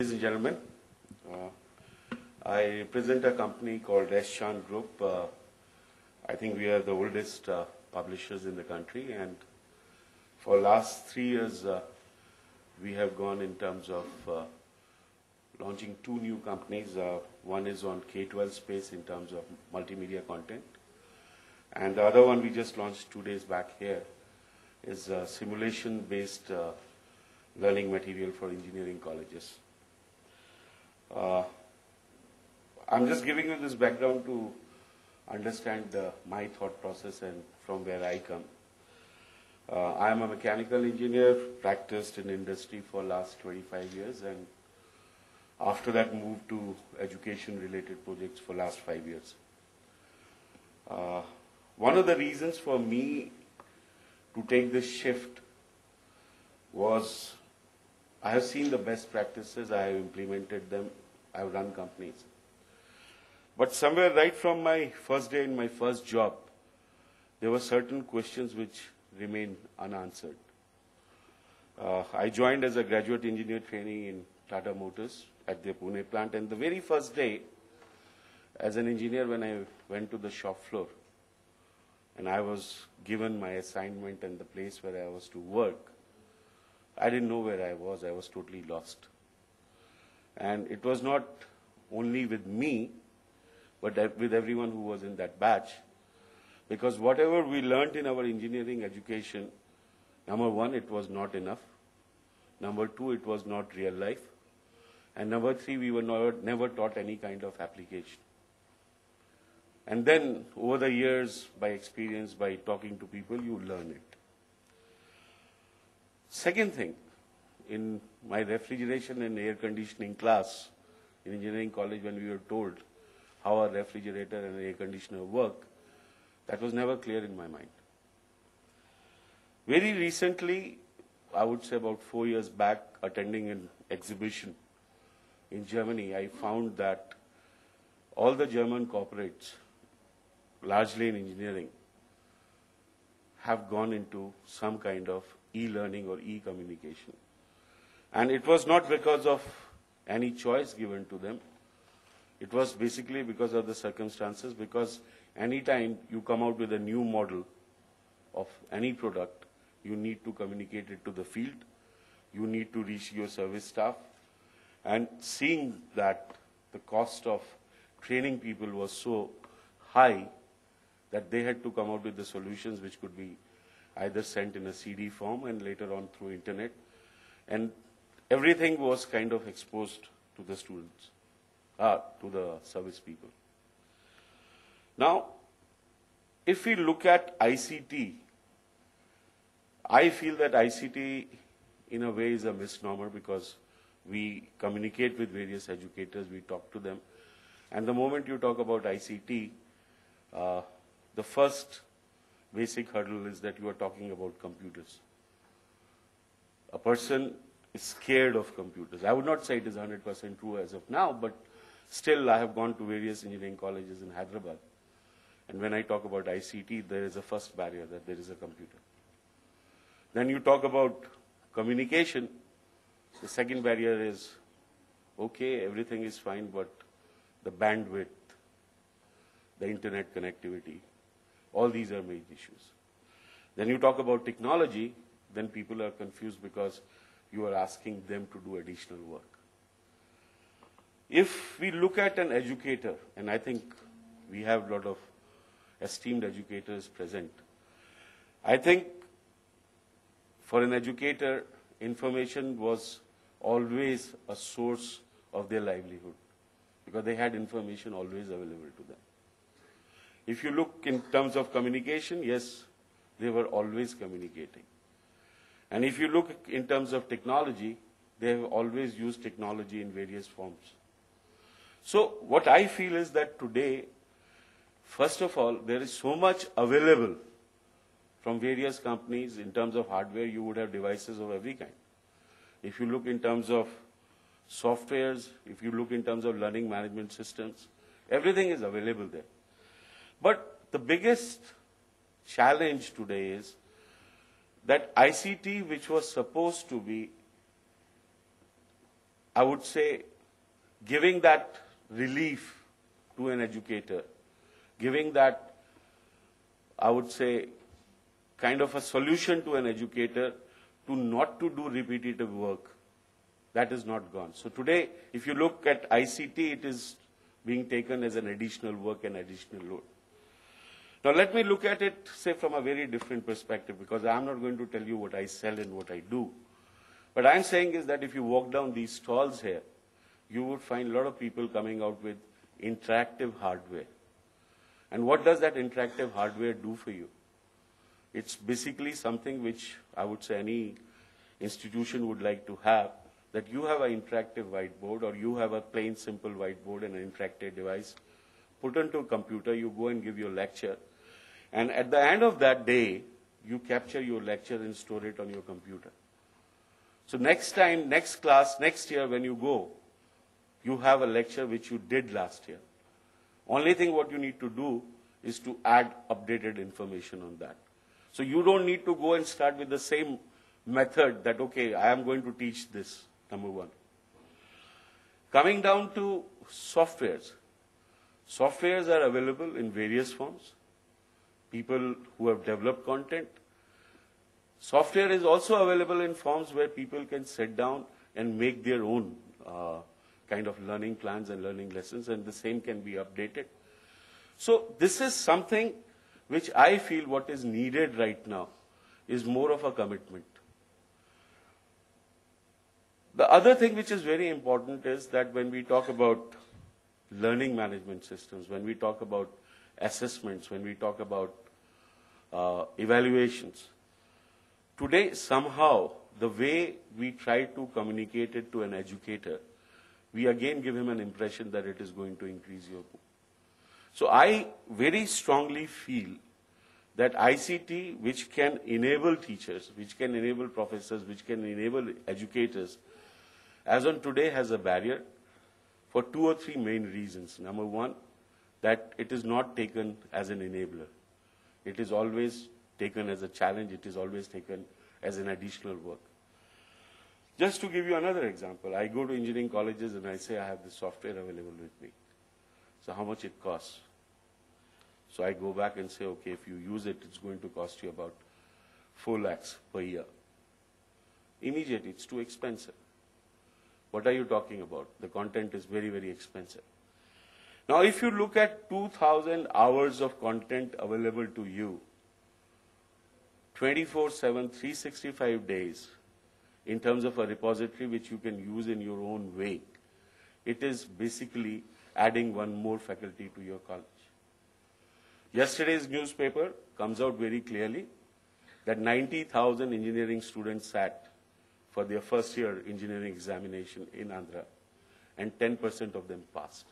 Ladies and gentlemen, I represent a company called Eschan Group. I think we are the oldest publishers in the country, and for last 3 years we have gone in terms of launching 2 new companies. One is on K-12 space in terms of multimedia content, and the other one we just launched 2 days back here is simulation-based learning material for engineering colleges. I'm just giving you this background to understand my thought process and from where I come. I am a mechanical engineer, practiced in industry for last 25 years, and after that moved to education-related projects for last 5 years. One of the reasons for me to take this shift was I have seen the best practices, I have implemented them, I have run companies. But somewhere right from my first day in my first job, there were certain questions which remain unanswered. I joined as a graduate engineer trainee in Tata Motors at their Pune plant, and the very first day as an engineer when I went to the shop floor and I was given my assignment and the place where I was to work, I didn't know where I was totally lost. And it was not only with me, but with everyone who was in that batch. Because whatever we learned in our engineering education, number one, it was not enough. Number two, it was not real life. And number three, we were never taught any kind of application. And then, over the years, by experience, by talking to people, you learn it. Second thing, in my refrigeration and air conditioning class in engineering college, when we were told how a refrigerator and air conditioner work, that was never clear in my mind. Very recently, I would say about 4 years back, attending an exhibition in Germany, I found that all the German corporates, largely in engineering, have gone into some kind of e-learning or e-communication. And it was not because of any choice given to them. It was basically because of the circumstances, because anytime you come out with a new model of any product, you need to communicate it to the field, you need to reach your service staff, and seeing that the cost of training people was so high that they had to come out with the solutions which could be either sent in a CD form and later on through internet. And everything was kind of exposed to the students, to the service people. Now, if we look at ICT, I feel that ICT in a way is a misnomer because we communicate with various educators, we talk to them. And the moment you talk about ICT, the first basic hurdle is that you are talking about computers. A person is scared of computers. I would not say it is 100% true as of now, but still I have gone to various engineering colleges in Hyderabad. And when I talk about ICT, there is a first barrier that there is a computer. Then you talk about communication. The second barrier is, okay, everything is fine, but the bandwidth, the internet connectivity, all these are major issues. Then you talk about technology, then people are confused because you are asking them to do additional work. If we look at an educator, and I think we have a lot of esteemed educators present, I think for an educator, information was always a source of their livelihood because they had information always available to them. If you look in terms of communication, yes, they were always communicating. And if you look in terms of technology, they have always used technology in various forms. So what I feel is that today, first of all, there is so much available from various companies. In terms of hardware, you would have devices of every kind. If you look in terms of softwares, if you look in terms of learning management systems, everything is available there. But the biggest challenge today is that ICT, which was supposed to be I would say, giving that relief to an educator, giving that, I would say, kind of a solution to an educator to not to do repetitive work, that is not gone. So today, if you look at ICT, it is being taken as an additional work and additional load. Now let me look at it, say, from a very different perspective, because I'm not going to tell you what I sell and what I do. What I'm saying is that if you walk down these stalls here, you would find a lot of people coming out with interactive hardware. And what does that interactive hardware do for you? It's basically something which I would say any institution would like to have, that you have an interactive whiteboard or you have a plain simple whiteboard and an interactive device, put onto a computer, you go and give your lecture, and at the end of that day, you capture your lecture and store it on your computer. So next time, next class, next year when you go, you have a lecture which you did last year. Only thing what you need to do is to add updated information on that. So you don't need to go and start with the same method that, okay, I am going to teach this, number one. Coming down to softwares. Softwares are available in various forms. People who have developed content. Software is also available in forms where people can sit down and make their own kind of learning plans and learning lessons, and the same can be updated. So this is something which I feel what is needed right now is more of a commitment. The other thing which is very important is that when we talk about learning management systems, when we talk about assessments, when we talk about evaluations, today somehow the way we try to communicate it to an educator, we again give him an impression that it is going to increase your book. So I very strongly feel that ICT, which can enable teachers, which can enable professors, which can enable educators, as on today has a barrier for 2 or 3 main reasons. Number one, that it is not taken as an enabler. It is always taken as a challenge. It is always taken as an additional work. Just to give you another example, I go to engineering colleges and I say I have this software available with me. So how much it costs? So I go back and say, okay, if you use it, it's going to cost you about 4 lakhs per year. Immediately, it's too expensive. What are you talking about? The content is very, very expensive. Now, if you look at 2,000 hours of content available to you, 24/7, 365 days, in terms of a repository which you can use in your own way, it is basically adding one more faculty to your college. Yesterday's newspaper comes out very clearly that 90,000 engineering students sat for their first year engineering examination in Andhra, and 10% of them passed.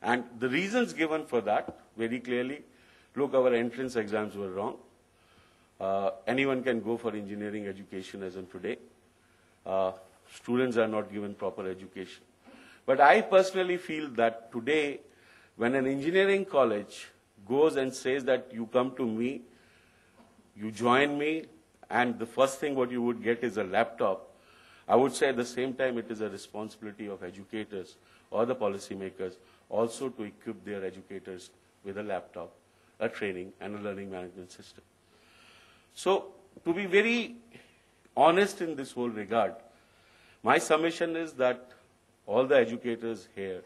And the reasons given for that, very clearly, look, our entrance exams were wrong. Anyone can go for engineering education as of today. Students are not given proper education. But I personally feel that today, when an engineering college goes and says that you come to me, you join me, and the first thing what you would get is a laptop, I would say at the same time it is a responsibility of educators or the policymakers also to equip their educators with a laptop, a training, and a learning management system. So, to be very honest in this whole regard, my submission is that all the educators here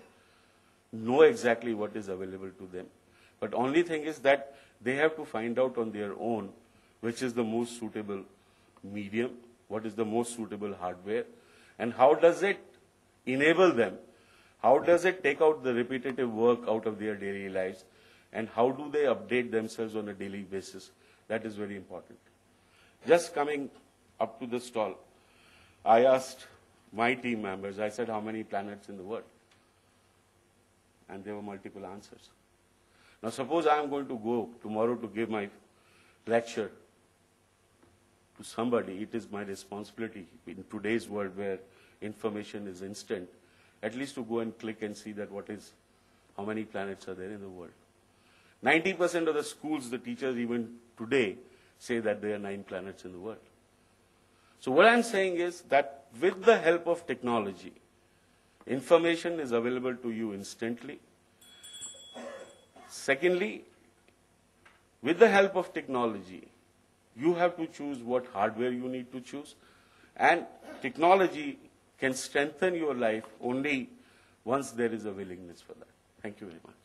know exactly what is available to them. But only thing is that they have to find out on their own which is the most suitable medium, what is the most suitable hardware, and how does it enable them, how does it take out the repetitive work out of their daily lives, and how do they update themselves on a daily basis. That is very important. Just coming up to the stall, I asked my team members, I said, how many planets in the world? And there were multiple answers. Now suppose I am going to go tomorrow to give my lecture to somebody. It is my responsibility in today's world where information is instant, at least to go and click and see that how many planets are there in the world. 90% of the schools, the teachers even today say that there are 9 planets in the world. So what I'm saying is that with the help of technology, information is available to you instantly. Secondly, with the help of technology, you have to choose what hardware you need to choose. And technology can strengthen your life only once there is a willingness for that. Thank you very much.